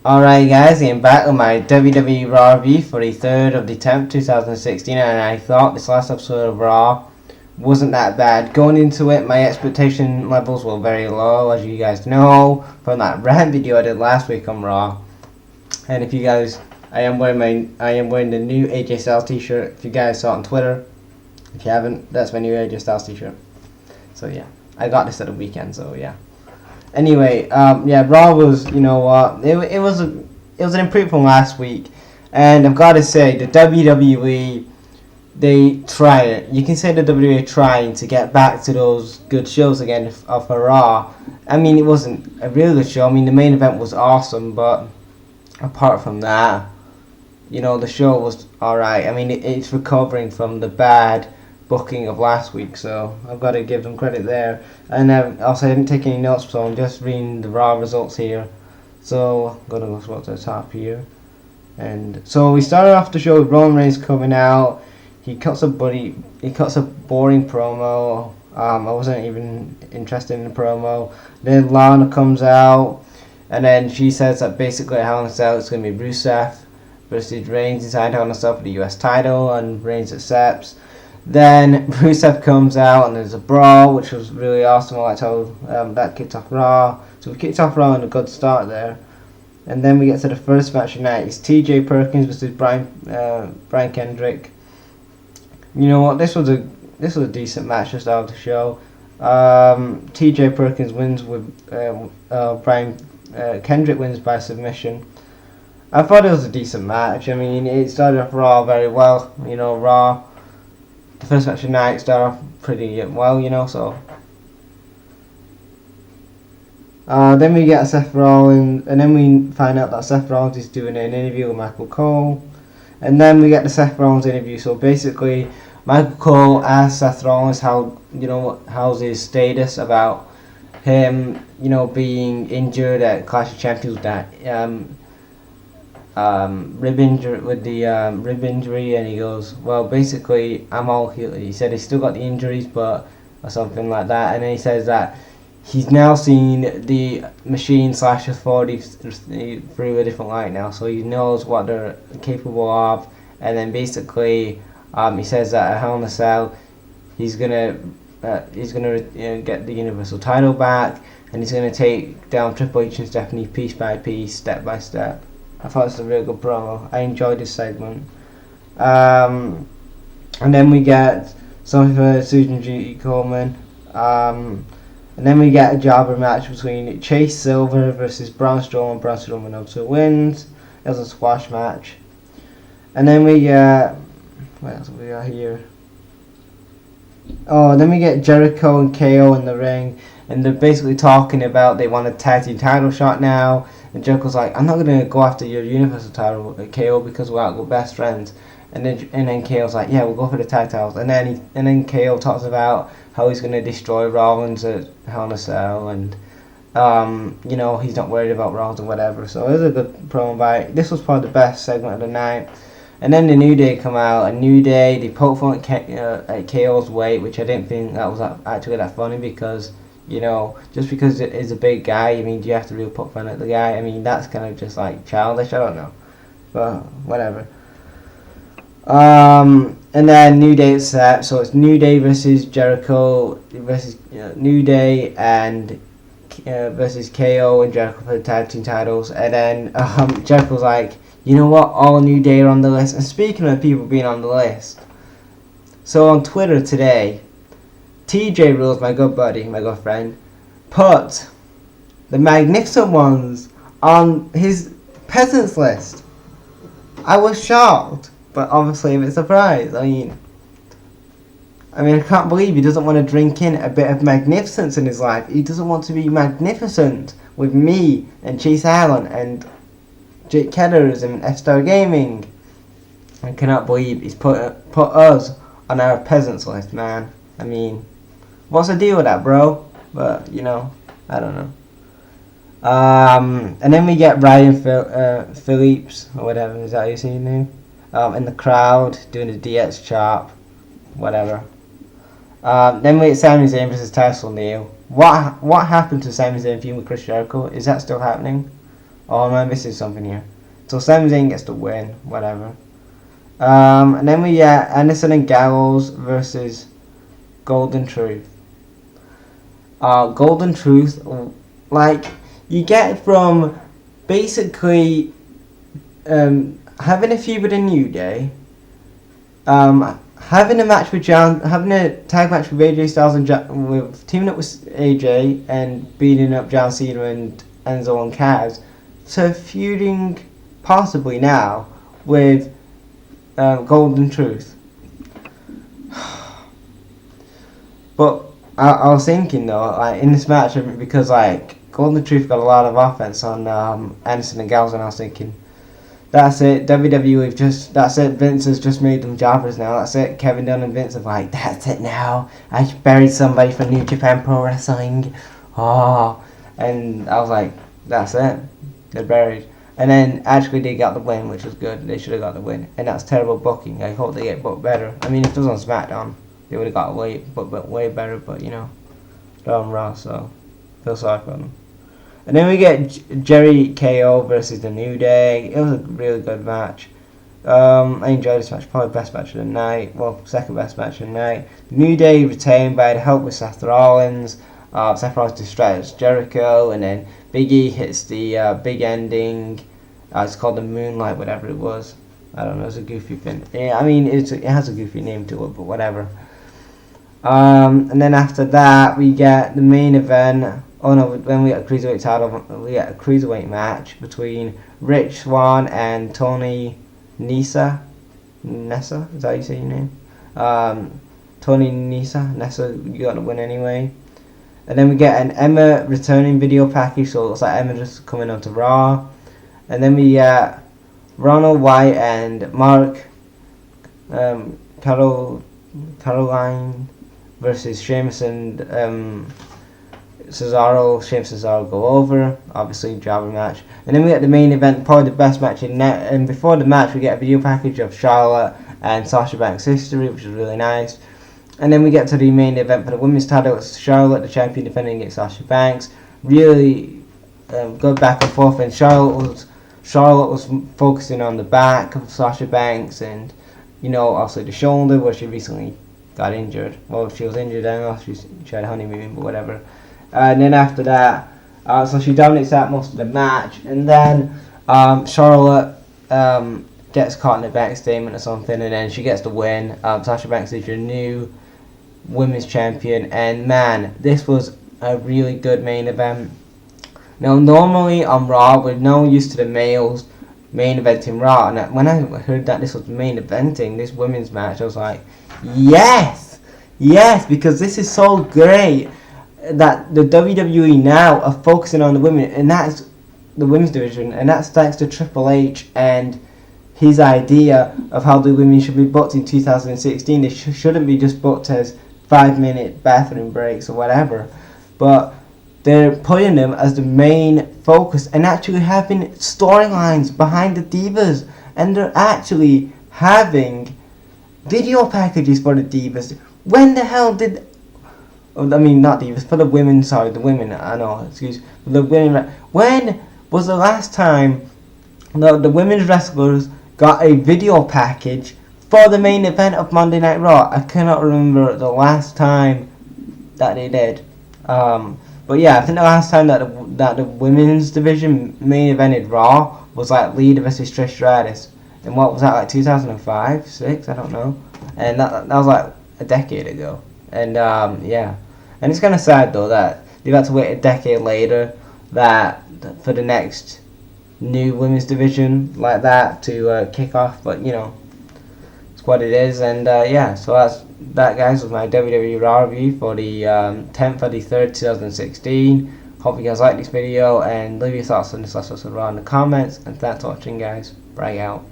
Alright guys, I'm back with my WWE Raw review for the 3rd of the 10th, 2016, and I thought this last episode of Raw wasn't that bad. Going into it, my expectation levels were very low, as you guys know, from that rant video I did last week on Raw. And if you guys, I am wearing the new AJ Styles t-shirt, if you guys saw it on Twitter. If you haven't, that's my new AJ Styles t-shirt. So yeah, I got this at the weekend, so yeah. Anyway, yeah, Raw was, you know what, it was an improvement from last week, and I've got to say, the WWE, they try it. You can say the WWE trying to get back to those good shows again of Raw. I mean, it wasn't a really good show. I mean, the main event was awesome, but apart from that, you know, the show was alright. I mean, it's recovering from the bad booking of last week, so I've got to give them credit there. And also, I didn't take any notes, so I'm just reading the Raw results here. So I'm gonna go to the top here. And so we started off the show with Roman Reigns coming out. He cuts a boring promo. I wasn't even interested in the promo. Then Lana comes out, and then she says that basically at Hell in a Cell it's gonna be Rusev versus Reigns inside Hell in a Cell for the US title, and Reigns accepts. Then Rusev comes out and there's a brawl, which was really awesome. I liked how that kicked off Raw. So we kicked off Raw and a good start there. And then we get to the first match tonight. It's TJ Perkins versus Brian Kendrick. You know what? This was a decent match to start the show. TJ Perkins wins with Brian Kendrick wins by submission. I thought it was a decent match. I mean, it started off Raw very well. You know, Raw. The first match of the night started off pretty well, you know, so. Then we get Seth Rollins, and then we find out that Seth Rollins is doing an interview with Michael Cole. And then we get the Seth Rollins interview, so basically, Michael Cole asks Seth Rollins how's his status about him, you know, being injured at Clash of Champions with that rib injury, and he goes, well, basically I'm all healed. He said he's still got the injuries, but or something like that, and then he says that he's now seen the Machine / Authority through a different light now, so he knows what they're capable of. And then basically he says that at Hell in a Cell he's gonna get the Universal title back, and he's gonna take down Triple H and Stephanie piece by piece, step by step. I thought it was a really good promo. I enjoyed this segment. And then we get something for Susan G. Coleman. And then we get a jobber match between Chase Silver versus Braun Strowman. Braun Strowman also wins. It was a squash match. And then we get... what else have we got here? Oh, then we get Jericho and KO in the ring. And they're basically talking about they want a tag team title shot now. And Jericho's like, I'm not gonna go after your Universal title, KO, because we're best friends. And then KO's like, yeah, we'll go for the tag titles. And then KO talks about how he's gonna destroy Rollins at Hell in a Cell, and you know, he's not worried about Rollins or whatever. So it was a good promo by. This was probably the best segment of the night. And then the New Day come out. A New Day, they poke fun at KO's weight, which I didn't think that was actually that funny, because, you know, just because it is a big guy, I mean, do you have to really poke fun at the guy? I mean, that's kind of just like childish. I don't know, but whatever. And then New Day is set, so it's New Day versus Jericho versus New Day and versus KO and Jericho for the tag team titles. And then Jericho's like, you know what, all New Day are on the list. And speaking of people being on the list, so on Twitter today, TJ Rules, my good buddy, my good friend, put the Magnificent Ones on his peasants list. I was shocked, but obviously it's a surprise. I mean, I can't believe he doesn't want to drink in a bit of magnificence in his life. He doesn't want to be magnificent with me and Chase Allen and Jake Kedders and F-Star Gaming. I cannot believe he's put us on our peasants list, man. I mean, what's the deal with that, bro? But, you know, I don't know. And then we get Ryan Phillips, or whatever, is that how you say his name? In the crowd, doing the DX chop, whatever. Then we get Sami Zayn versus Tyson O'Neil. What happened to Sami Zayn feud with Chris Jericho? Is that still happening? Oh, am I missing something here? So Sami Zayn gets the win, whatever. And then we get Anderson and Gallows versus Golden Truth. Golden Truth, like, you get from basically having a feud with a New Day, having a match with having a tag match with AJ Styles and with teaming up with AJ and beating up John Cena and Enzo and Kaz, to feuding possibly now with Golden Truth. But I was thinking though, like in this match, because like Golden Truth got a lot of offense on Anderson and Gallows, and I was thinking, that's it, WWE that's it, Vince has just made them jobbers now, that's it, Kevin Dunn and Vince are like, that's it now, I buried somebody from New Japan Pro Wrestling, oh, and I was like, that's it, they're buried. And then actually they got the win, which was good, they should have got the win, and that's terrible booking. I hope they get booked better. I mean, if it was on SmackDown, they would have got way better, but you know, they're on Raw, so feel sorry for them. And then we get Jerry KO versus the New Day. It was a really good match. I enjoyed this match, probably best match of the night. Well, second best match of the night. The New Day retained by the help with Seth Rollins. Seth Rollins distracts Jericho, and then Big E hits the big ending. It's called the Moonlight, whatever it was. I don't know, it's a goofy thing. Yeah, I mean, it has a goofy name to it, but whatever. And then after that, we get the main event. Oh no, then we get a cruiserweight title. We get a cruiserweight match between Rich Swann and Tony Nesa. Nessa, is that how you say your name? Tony Nesa, you got the win anyway. And then we get an Emma returning video package, so it looks like Emma just coming onto Raw. And then we get Ronald White and Mark Caroline versus Sheamus and Cesaro. Sheamus and Cesaro go over, obviously jobber match. And then we get the main event, probably the best match in net. And before the match, we get a video package of Charlotte and Sasha Banks' history, which is really nice. And then we get to the main event for the women's title. It's Charlotte, the champion, defending against Sasha Banks. Really good back and forth. And Charlotte was focusing on the back of Sasha Banks, and you know, also the shoulder where she recently got injured. Well, she was injured, I don't know, she had a honeymoon, but whatever. And then after that, so she dominates that most of the match, and then Charlotte gets caught in a back statement or something, and then she gets the win. Sasha Banks is your new women's champion, and man, this was a really good main event. Now, normally on Raw, we're now used to the males main eventing Raw, and when I heard that this was main eventing this women's match, I was like, yes, because this is so great that the WWE now are focusing on the women, and that's the women's division, and that's thanks to Triple H and his idea of how the women should be booked in 2016. They shouldn't be just booked as 5-minute bathroom breaks or whatever, but they're putting them as the main focus and actually having storylines behind the divas, and they're actually having video packages for the divas. When the hell did... I mean, not divas, for the women, sorry, the women, I know, excuse, the women. When was the last time the women's wrestlers got a video package for the main event of Monday Night Raw? I cannot remember the last time that they did. But yeah, I think the last time that the women's division main evented Raw was like Lita versus Trish Stratus. And what was that, like 2005, 6? I don't know. And that was like a decade ago. And yeah. And it's kind of sad though that they've had to wait a decade later for the next new women's division like that to kick off. But you know, it's what it is. And yeah, so that guys was my WWE Raw review for the 10th of the 3rd 2016. Hope you guys like this video, and leave your thoughts on this last episode Raw in the comments, and thanks for watching guys. Bye out.